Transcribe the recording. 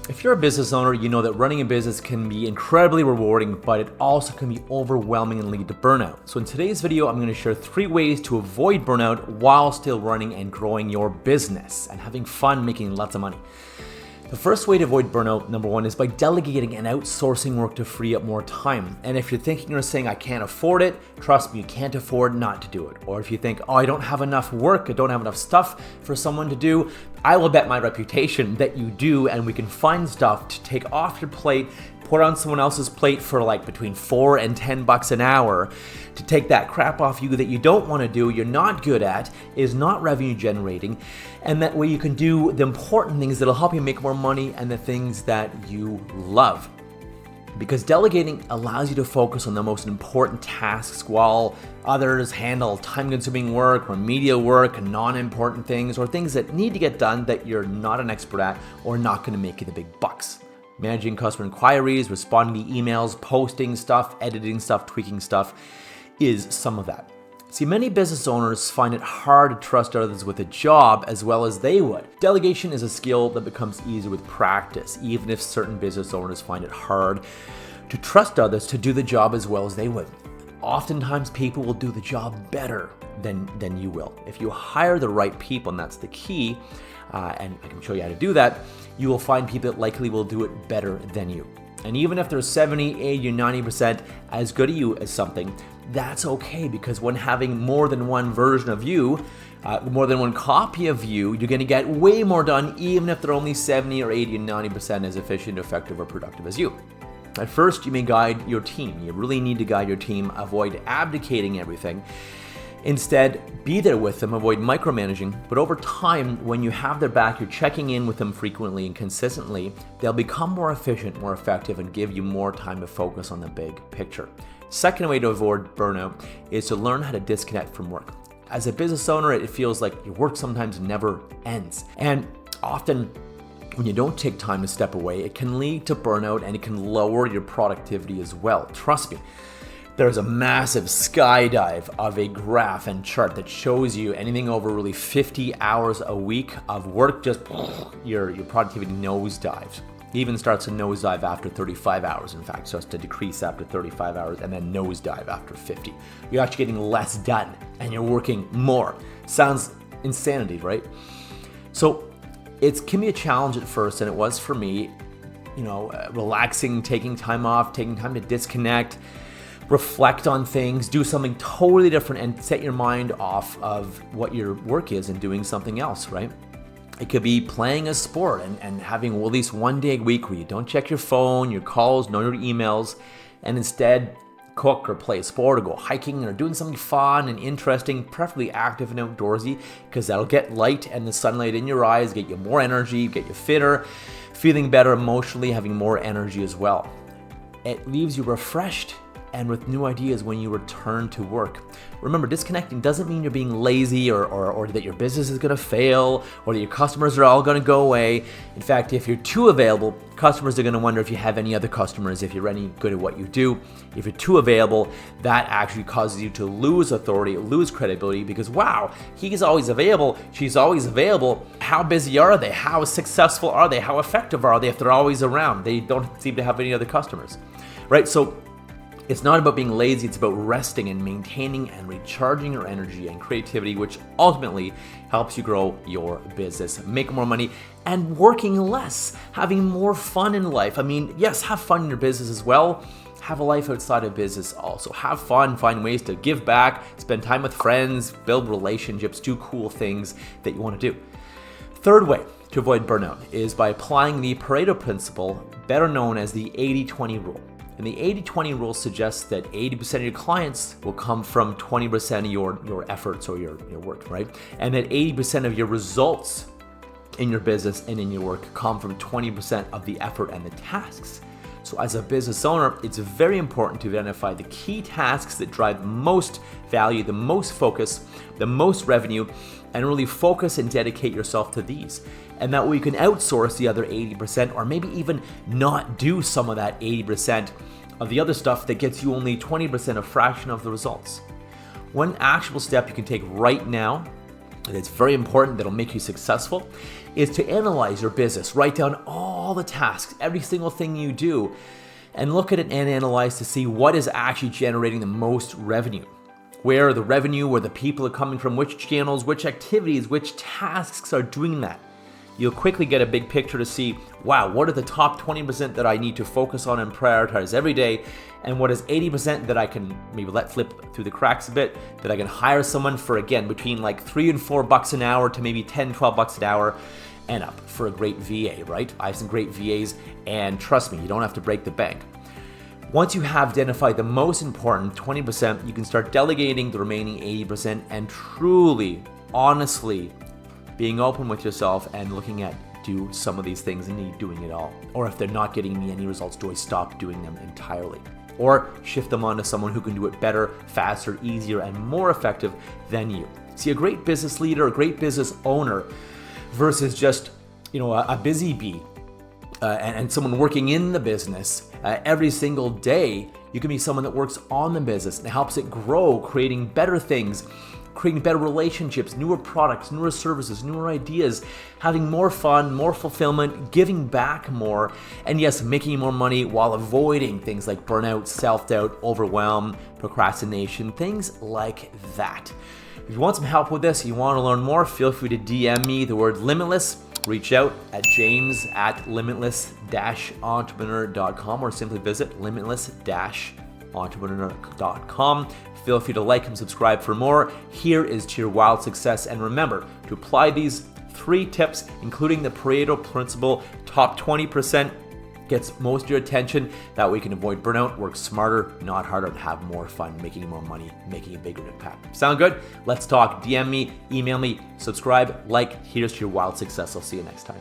If you're a business owner, you know that running a business can be incredibly rewarding, but it also can be overwhelming and lead to burnout. So in today's video, I'm going to share 3 ways to avoid burnout while still running and growing your business and having fun making lots of money. The first way to avoid burnout, number 1, is by delegating and outsourcing work to free up more time. And if you're thinking or saying, I can't afford it, trust me, you can't afford not to do it. Or if you think, I don't have enough work, I don't have enough stuff for someone to do, I will bet my reputation that you do, and we can find stuff to take off your plate, put on someone else's plate for like between $4 and $10 an hour to take that crap off you that you don't want to do, you're not good at, is not revenue generating, and that way you can do the important things that'll help you make more money and the things that you love. Because delegating allows you to focus on the most important tasks while others handle time-consuming work, remedial work, non-important things, or things that need to get done that you're not an expert at or not going to make you the big bucks. Managing customer inquiries, responding to emails, posting stuff, editing stuff, tweaking stuff is some of that. See, many business owners find it hard to trust others with a job as well as they would. Delegation is a skill that becomes easier with practice, even if certain business owners find it hard to trust others to do the job as well as they would. Oftentimes, people will do the job better than you will. If you hire the right people, and that's the key, and I can show you how to do that, you will find people that likely will do it better than you. And even if they're 70, 80, or 90% as good at you as something, that's okay, because when having more than one version of you, more than one copy of you, you're going to get way more done, even if they're only 70 or 80 and 90% as efficient, effective, or productive as you. At first, you may guide your team. You really need to guide your team. Avoid abdicating everything. Instead, be there with them, avoid micromanaging, but over time, when you have their back, you're checking in with them frequently and consistently, they'll become more efficient, more effective, and give you more time to focus on the big picture. Second way to avoid burnout is to learn how to disconnect from work. As a business owner, it feels like your work sometimes never ends. And often, when you don't take time to step away, it can lead to burnout and it can lower your productivity as well. Trust me. There's a massive skydive of a graph and chart that shows you anything over really 50 hours a week of work, just your productivity nosedives. It even starts to nosedive after 35 hours, in fact, starts to decrease after 35 hours and then nosedive after 50. You're actually getting less done and you're working more. Sounds insanity, right? So it can be a challenge at first, and it was for me, relaxing, taking time off, taking time to disconnect, reflect on things, do something totally different, and set your mind off of what your work is and doing something else, right? It could be playing a sport and having at least one day a week where you don't check your phone, your calls, nor your emails, and instead cook or play a sport or go hiking or doing something fun and interesting, preferably active and outdoorsy, because that'll get light and the sunlight in your eyes, get you more energy, get you fitter, feeling better emotionally, having more energy as well. It leaves you refreshed and with new ideas when you return to work. Remember, disconnecting doesn't mean you're being lazy or that your business is gonna fail or that your customers are all gonna go away. In fact, if you're too available, customers are gonna wonder if you have any other customers, if you're any good at what you do. If you're too available, that actually causes you to lose authority, lose credibility, because wow, he's always available, she's always available. How busy are they? How successful are they? How effective are they if they're always around? They don't seem to have any other customers, right? So it's not about being lazy, it's about resting and maintaining and recharging your energy and creativity, which ultimately helps you grow your business, make more money, and working less, having more fun in life. I mean, yes, have fun in your business as well. Have a life outside of business also. Have fun, find ways to give back, spend time with friends, build relationships, do cool things that you want to do. Third way to avoid burnout is by applying the Pareto Principle, better known as the 80-20 rule. And the 80-20 rule suggests that 80% of your clients will come from 20% of your efforts or your work, right? And that 80% of your results in your business and in your work come from 20% of the effort and the tasks. So as a business owner, it's very important to identify the key tasks that drive the most value, the most focus, the most revenue, and really focus and dedicate yourself to these. And that way you can outsource the other 80%, or maybe even not do some of that 80% of the other stuff that gets you only 20%, a fraction of the results. One actual step you can take right now, and it's very important, that'll make you successful, is to analyze your business. Write down all all the tasks, every single thing you do, and look at it and analyze to see what is actually generating the most revenue. Where the revenue, where the people are coming from, which channels, which activities, which tasks are doing that. You'll quickly get a big picture to see, wow, what are the top 20% that I need to focus on and prioritize every day, and what is 80% that I can maybe let flip through the cracks a bit, that I can hire someone for, again, between like $3 and $4 an hour to maybe $10, $12 an hour and up for a great VA, right? I have some great VAs, and trust me, you don't have to break the bank. Once you have identified the most important 20%, you can start delegating the remaining 80% and truly, honestly, being open with yourself and looking at, do some of these things and need doing it all? Or if they're not getting me any results, do I stop doing them entirely? Or shift them on to someone who can do it better, faster, easier, and more effective than you. See, a great business leader, a great business owner versus just, a busy bee and someone working in the business every single day. You can be someone that works on the business and helps it grow, creating better things, creating better relationships, newer products, newer services, newer ideas, having more fun, more fulfillment, giving back more, and yes, making more money while avoiding things like burnout, self-doubt, overwhelm, procrastination, things like that. If you want some help with this, you want to learn more, feel free to DM me the word limitless. Reach out at james@limitless-entrepreneur.com or simply visit limitless-entrepreneur.com. Feel free to like and subscribe for more. Here is to your wild success. And remember to apply these 3 tips, including the Pareto Principle. Top 20% gets most of your attention. That way you can avoid burnout, work smarter, not harder, and have more fun, making more money, making a bigger impact. Sound good? Let's talk. DM me, email me, subscribe, like. Here's to your wild success. I'll see you next time.